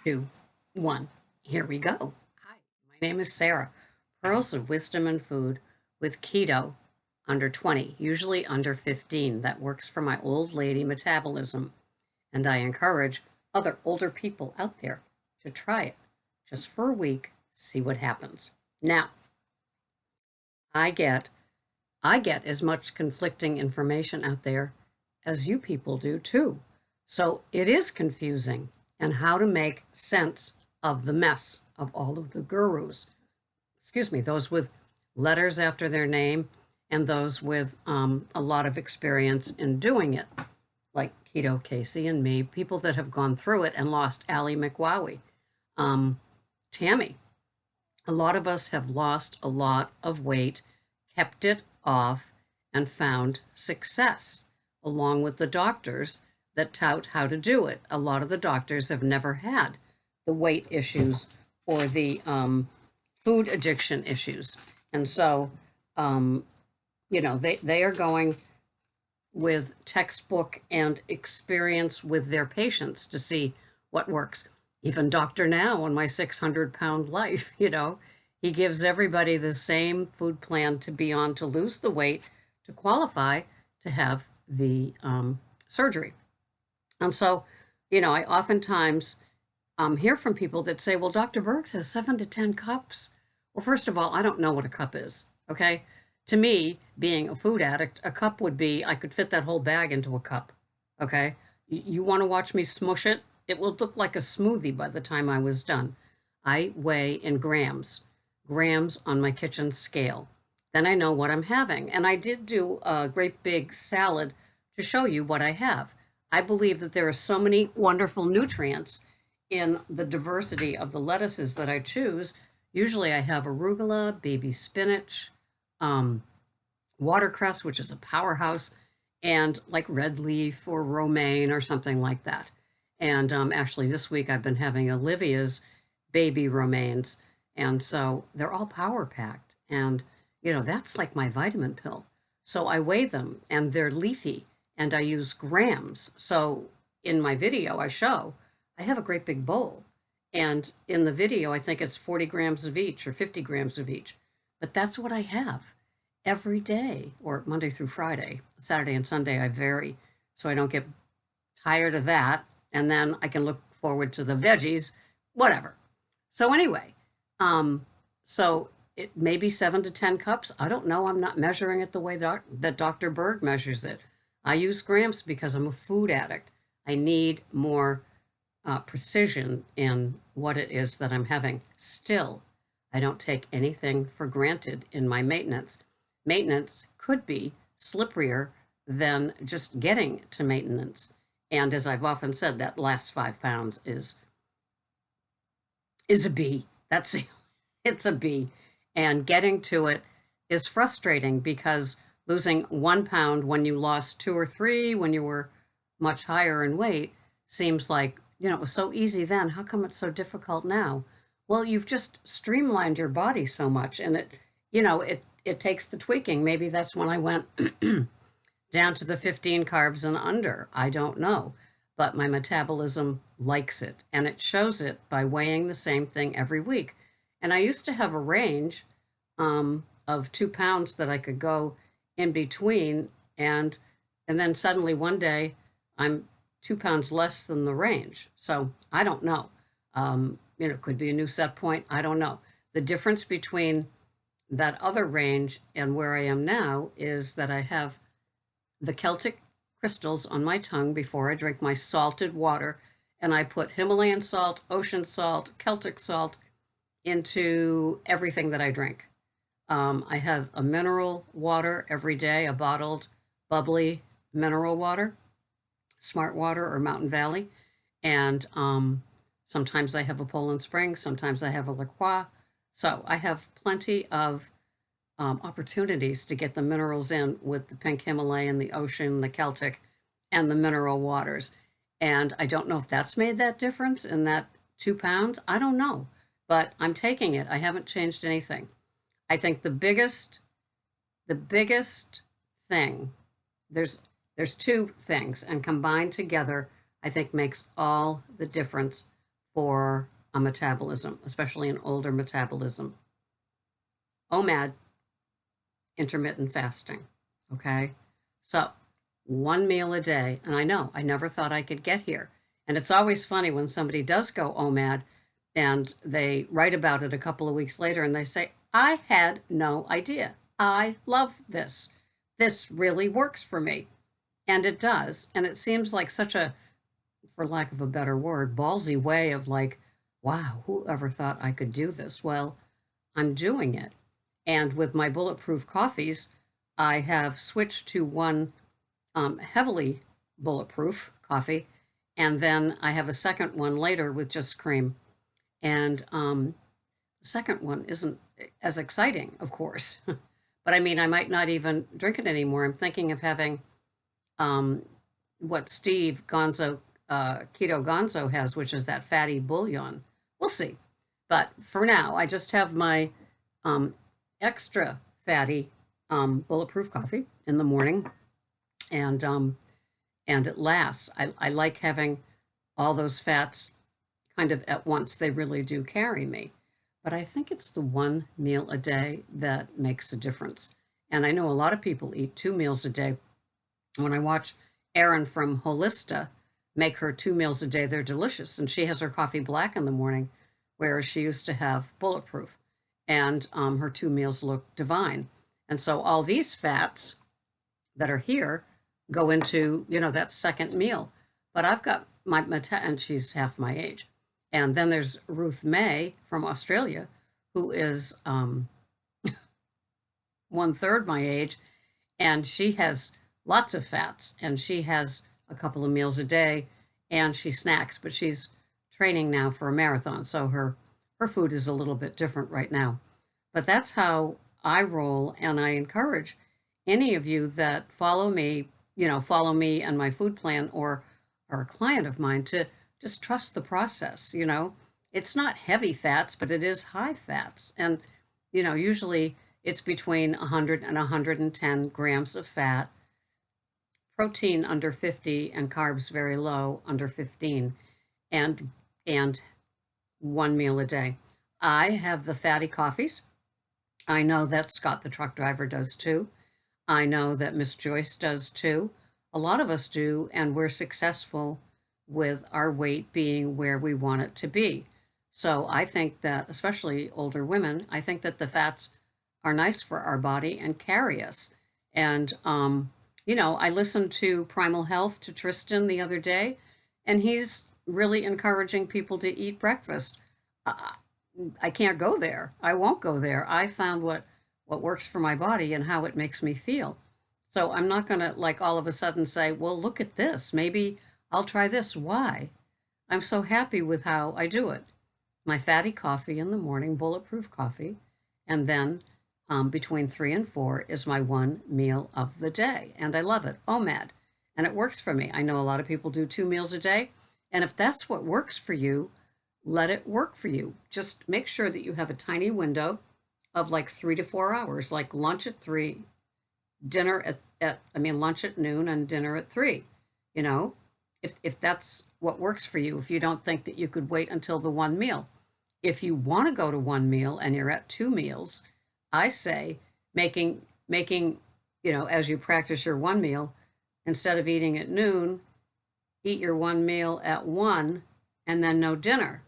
2, 1. Here we go. Hi, my name is Sarah. Pearls of Wisdom and Food with Keto under 20, usually under 15. That works for my old lady metabolism. And I encourage other older people out there to try it just for a week, see what happens. Now, I get I get as much conflicting information out there as you people do too. So it is confusing and how to make sense of the mess of all of the gurus. Excuse me, those with letters after their name and those with a lot of experience in doing it, like Keto Casey and me, people that have gone through it and lost Allie McWowie, Tammy. A lot of us have lost a lot of weight, kept it off, and found success, along with the doctors that tout how to do it. A lot of the doctors have never had the weight issues or the food addiction issues. And so, they are going with textbook and experience with their patients to see what works. Even Dr. Now on my 600-pound life, he gives everybody the same food plan to be on to lose the weight to qualify to have the surgery. And so, I oftentimes hear from people that say, well, Dr. Berg says 7 to 10 cups. Well, first of all, I don't know what a cup is, okay? To me, being a food addict, a cup would be, I could fit that whole bag into a cup, okay? You want to watch me smush it? It will look like a smoothie by the time I was done. I weigh in grams on my kitchen scale. Then I know what I'm having. And I did do a great big salad to show you what I have. I believe that there are so many wonderful nutrients in the diversity of the lettuces that I choose. Usually I have arugula, baby spinach, watercress, which is a powerhouse, and like red leaf or romaine or something like that. And actually this week I've been having Olivia's baby romaines. And so they're all power packed. And, that's like my vitamin pill. So I weigh them and they're leafy and I use grams. So in my video, I have a great big bowl. And in the video, I think it's 40 grams of each or 50 grams of each. But that's what I have every day, or Monday through Friday. Saturday and Sunday, I vary so I don't get tired of that. And then I can look forward to the veggies, whatever. So anyway, so it may be 7 to 10 cups. I don't know. I'm not measuring it the way that Dr. Berg measures it. I use grams because I'm a food addict. I need more precision in what it is that I'm having. Still, I don't take anything for granted in my maintenance. Maintenance could be slipperier than just getting to maintenance. And as I've often said, that last 5 pounds is a B. It's a B. And getting to it is frustrating because losing 1 pound when you lost 2 or 3, when you were much higher in weight, seems like, it was so easy then. How come it's so difficult now? Well, you've just streamlined your body so much, and it takes the tweaking. Maybe that's when I went down to the 15 carbs and under. I don't know. But my metabolism likes it, and it shows it by weighing the same thing every week. And I used to have a range of 2 pounds that I could go in between, and then suddenly one day I'm 2 pounds less than the range. So I don't know. It could be a new set point. I don't know. The difference between that other range and where I am now is that I have the Celtic crystals on my tongue before I drink my salted water, and I put Himalayan salt, ocean salt, Celtic salt into everything that I drink. I have a mineral water every day, a bottled, bubbly mineral water, Smart Water or Mountain Valley, and sometimes I have a Poland Spring, sometimes I have a La Croix. So I have plenty of opportunities to get the minerals in with the pink Himalayan, the ocean, the Celtic, and the mineral waters. And I don't know if that's made that difference in that 2 pounds. I don't know, but I'm taking it. I haven't changed anything. I think the biggest thing, there's 2 things, and combined together, I think makes all the difference for a metabolism, especially an older metabolism. OMAD, intermittent fasting. Okay. So 1 meal a day. And I know I never thought I could get here. And it's always funny when somebody does go OMAD and they write about it a couple of weeks later and they say, I had no idea. I love this. This really works for me. And it does. And it seems like such a, for lack of a better word, ballsy way of like, wow, who ever thought I could do this? Well, I'm doing it. And with my bulletproof coffees, I have switched to one heavily bulletproof coffee. And then I have a second one later with just cream. And the second one isn't as exciting, of course. But I mean, I might not even drink it anymore. I'm thinking of having what Steve Gonzo, Keto Gonzo has, which is that fatty bouillon. We'll see. But for now, I just have my extra fatty bulletproof coffee in the morning, and it lasts. I like having all those fats kind of at once. They really do carry me. But I think it's the 1 meal a day that makes a difference. And I know a lot of people eat 2 meals a day. When I watch Erin from Holista make her 2 meals a day, they're delicious. And she has her coffee black in the morning, whereas she used to have bulletproof. And her 2 meals look divine. And so all these fats that are here go into, that second meal. But I've got and she's half my age. And then there's Ruth May from Australia, who is 1/3 my age, and she has lots of fats, and she has a couple of meals a day, and she snacks, but she's training now for a marathon, so her food is a little bit different right now. But that's how I roll, and I encourage any of you that follow me and my food plan, or are a client of mine, to just trust the process. It's not heavy fats, but it is high fats. And, usually it's between 100 and 110 grams of fat, protein under 50, and carbs very low, under 15, and 1 meal a day. I have the fatty coffees. I know that Scott the truck driver does too. I know that Miss Joyce does too. A lot of us do, and we're successful with our weight being where we want it to be. So I think that, especially older women, I think that the fats are nice for our body and carry us. And, I listened to Primal Health, to Tristan, the other day, and he's really encouraging people to eat breakfast. I can't go there. I won't go there. I found what works for my body and how it makes me feel. So I'm not going to all of a sudden say, well, look at this. Maybe I'll try this. Why? I'm so happy with how I do it. My fatty coffee in the morning, bulletproof coffee, and then between 3 and 4 is my 1 meal of the day. And I love it, OMAD. And it works for me. I know a lot of people do 2 meals a day. And if that's what works for you, let it work for you. Just make sure that you have a tiny window of 3 to 4 hours, like lunch at 3, dinner lunch at noon and dinner at 3. If that's what works for you, if you don't think that you could wait until the 1 meal. If you want to go to 1 meal and you're at 2 meals, I say making, as you practice your 1 meal, instead of eating at noon, eat your 1 meal at 1 and then no dinner.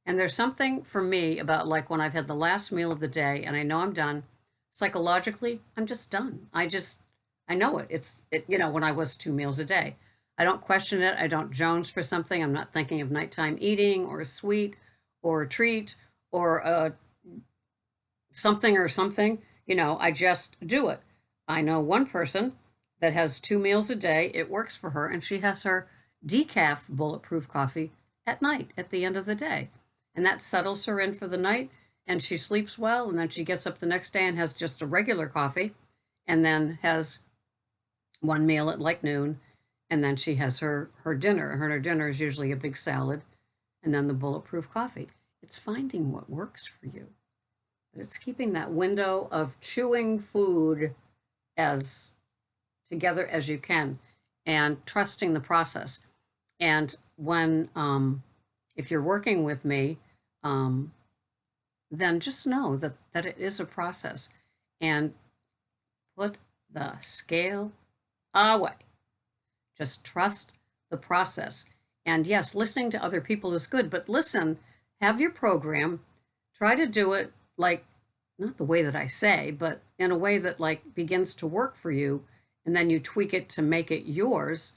And there's something for me about when I've had the last meal of the day and I know I'm done, psychologically, I'm just done. I know it. When I was 2 meals a day, I don't question it. I don't jones for something. I'm not thinking of nighttime eating or a sweet or a treat or something. I just do it. I know one person that has 2 meals a day. It works for her, and she has her decaf bulletproof coffee at night at the end of the day. And that settles her in for the night, and she sleeps well, and then she gets up the next day and has just a regular coffee, and then has 1 meal at noon, and then she has her dinner. Her dinner is usually a big salad, and then the bulletproof coffee. It's finding what works for you. But it's keeping that window of chewing food as together as you can, and trusting the process. And when if you're working with me, then just know that it is a process, and put the scale away. Just trust the process. And yes, listening to other people is good, but listen, have your program, try to do it like, not the way that I say, but in a way that like begins to work for you, and then you tweak it to make it yours.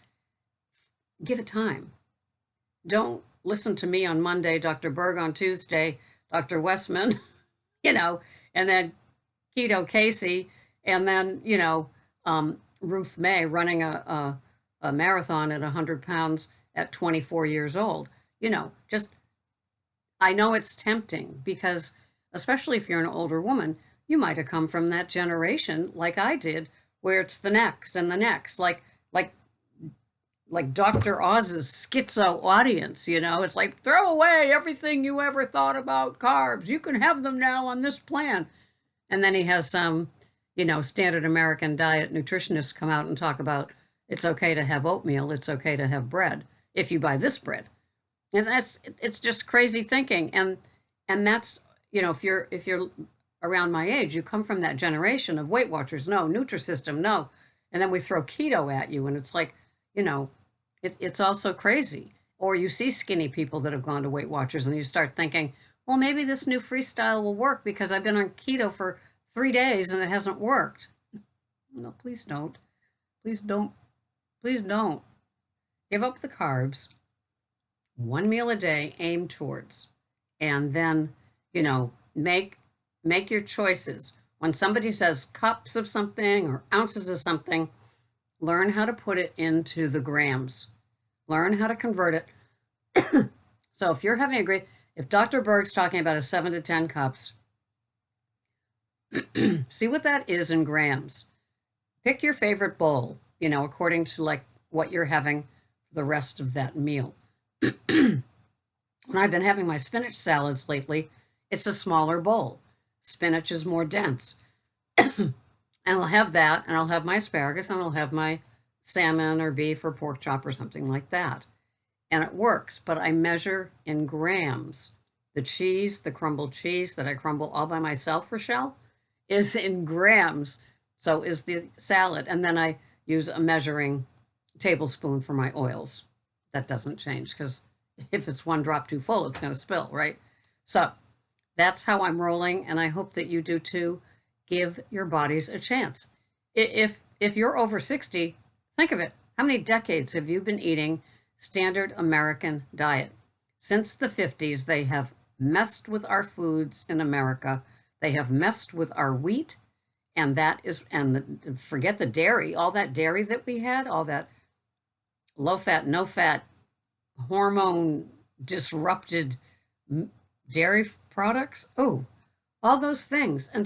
Give it time. Don't listen to me on Monday, Dr. Berg on Tuesday, Dr. Westman, and then Keto Casey, and then, Ruth May running a marathon at 100 pounds at 24 years old. Just, I know it's tempting because, especially if you're an older woman, you might have come from that generation like I did, where it's the next and the next, like Dr. Oz's schizo audience, it's like, throw away everything you ever thought about carbs. You can have them now on this plan. And then he has some, standard American diet nutritionists come out and talk about it's okay to have oatmeal. It's okay to have bread if you buy this bread. And it's just crazy thinking. And that's, if you're around my age, you come from that generation of Weight Watchers, no, Nutrisystem, no. And then we throw keto at you, and it's like, it's also crazy. Or you see skinny people that have gone to Weight Watchers, and you start thinking, well, maybe this new freestyle will work because I've been on keto for 3 days and it hasn't worked. No, please don't. Please don't. Please don't. Give up the carbs. 1 meal a day, aim towards. And then, make your choices. When somebody says cups of something or ounces of something, learn how to put it into the grams. Learn how to convert it. So if you're having if Dr. Berg's talking about a 7 to 10 cups, see what that is in grams. Pick your favorite bowl, according to like what you're having for the rest of that meal. And I've been having my spinach salads lately. It's a smaller bowl. Spinach is more dense. And I'll have that, and I'll have my asparagus, and I'll have my salmon or beef or pork chop or something like that. And it works, but I measure in grams. The cheese, the crumbled cheese that I crumble all by myself, Rochelle, is in grams. So is the salad. And then I use a measuring tablespoon for my oils. That doesn't change, because if it's 1 drop too full, it's going to spill, right? So that's how I'm rolling, and I hope that you do too. Give your bodies a chance. If you're over 60, think of it. How many decades have you been eating standard American diet? Since the 50s, they have messed with our foods in America. They have messed with our wheat, and forget the dairy, all that dairy that we had, all that low fat, no fat, hormone disrupted dairy products. Oh, all those things. And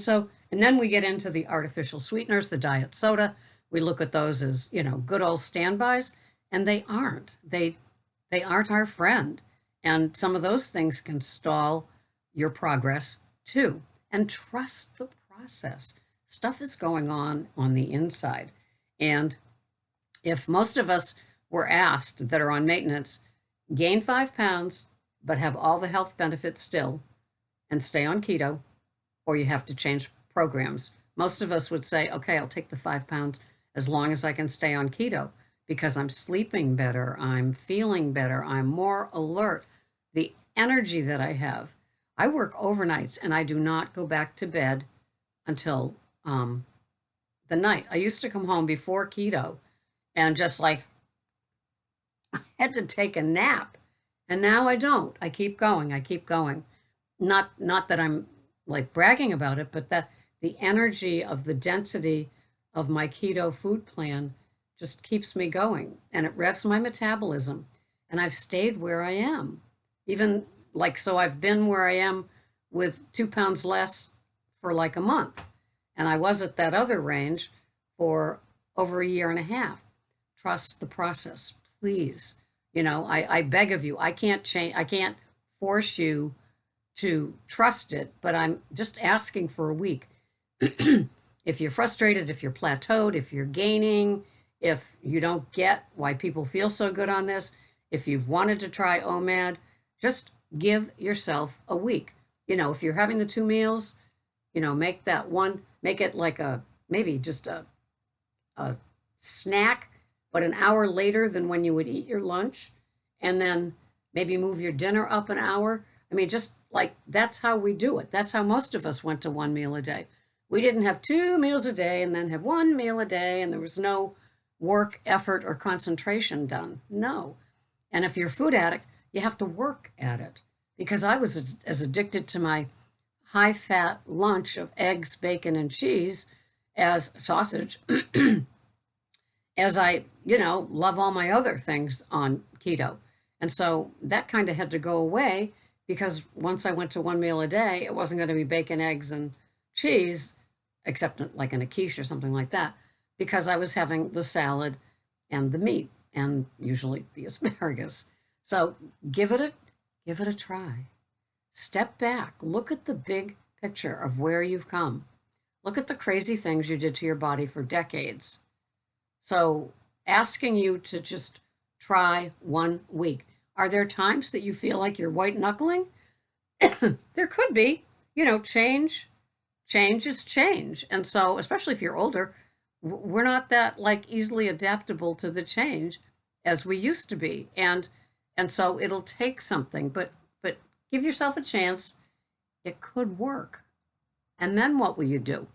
then we get into the artificial sweeteners, the diet soda. We look at those as, good old standbys, and they aren't. They aren't our friend. And some of those things can stall your progress too. And trust the process. Stuff is going on the inside. And if most of us were asked that are on maintenance, gain 5 pounds, but have all the health benefits still, and stay on keto, or you have to change programs, most of us would say, okay, I'll take the 5 pounds as long as I can stay on keto, because I'm sleeping better, I'm feeling better, I'm more alert. The energy that I have, I work overnights and I do not go back to bed until the night. I used to come home before keto and just like I had to take a nap, and now I don't. I keep going. Not that I'm like bragging about it, but that the energy of the density of my keto food plan just keeps me going, and it revs my metabolism, and I've stayed where I am. Even so I've been where I am with 2 pounds less for like a month, and I was at that other range for over a year and a half. Trust the process, please. I beg of you. I can't force you to trust it, but I'm just asking for a week. If you're frustrated, if you're plateaued, if you're gaining, if you don't get why people feel so good on this, if you've wanted to try OMAD, Just give yourself a week. If you're having the 2 meals, make that one, make it like maybe just a snack, but an hour later than when you would eat your lunch. And then maybe move your dinner up an hour. I mean, just like that's how we do it. That's how most of us went to 1 meal a day. We didn't have 2 meals a day and then have 1 meal a day, and there was no work, effort, or concentration done. No. And if you're a food addict, you have to work at it. Because I was as addicted to my high fat lunch of eggs, bacon, and cheese as sausage as I, love all my other things on keto. And so that kind of had to go away because once I went to 1 meal a day, it wasn't going to be bacon, eggs, and cheese, except like in a quiche or something like that, because I was having the salad and the meat and usually the asparagus. So give it a try. Step back, look at the big picture of where you've come. Look at the crazy things you did to your body for decades. So asking you to just try 1 week. Are there times that you feel like you're white knuckling? There could be. Change is change. And so, especially if you're older, we're not that like easily adaptable to the change as we used to be. And so it'll take something, but give yourself a chance. It could work. And then what will you do?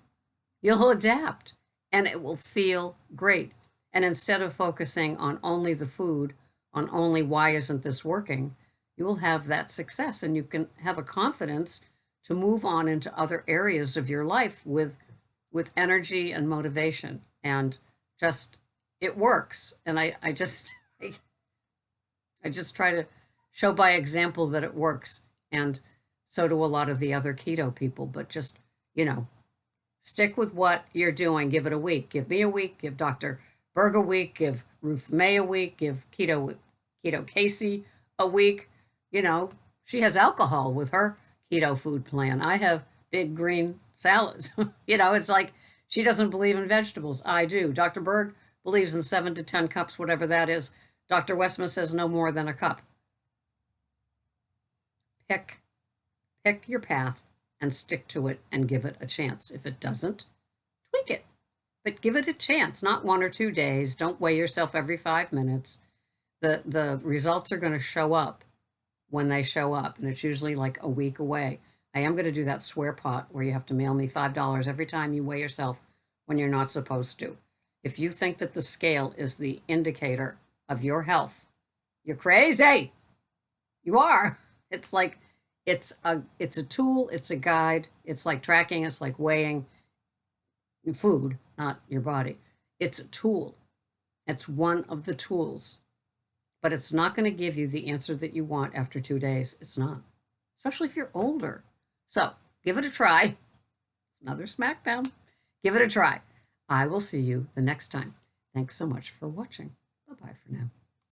You'll adapt and it will feel great. And instead of focusing on only the food, on only why isn't this working, you will have that success and you can have a confidence to move on into other areas of your life with energy and motivation. And just it works. And I just try to show by example that it works. And so do a lot of the other keto people. But just, stick with what you're doing. Give it a week. Give me a week. Give Dr. Berg a week. Give Ruth May a week. Give Keto Casey a week. She has alcohol with her keto food plan. I have big green salads. It's like she doesn't believe in vegetables. I do. Dr. Berg believes in 7 to 10 cups, whatever that is. Dr. Westman says no more than a cup. Pick your path and stick to it and give it a chance. If it doesn't, tweak it. But give it a chance, not 1 or 2 days. Don't weigh yourself every 5 minutes. The results are going to show up when they show up, and it's usually like a week away. I am going to do that swear pot where you have to mail me $5 every time you weigh yourself when you're not supposed to. If you think that the scale is the indicator of your health, you're crazy. You are. It's like it's a tool, it's a guide, it's like tracking, it's like weighing food, not your body. It's a tool. It's one of the tools. But it's not going to give you the answer that you want after 2 days. It's not. Especially if you're older. So, give it a try. Another smackdown. Give it a try. I will see you the next time. Thanks so much for watching. Bye-bye for now.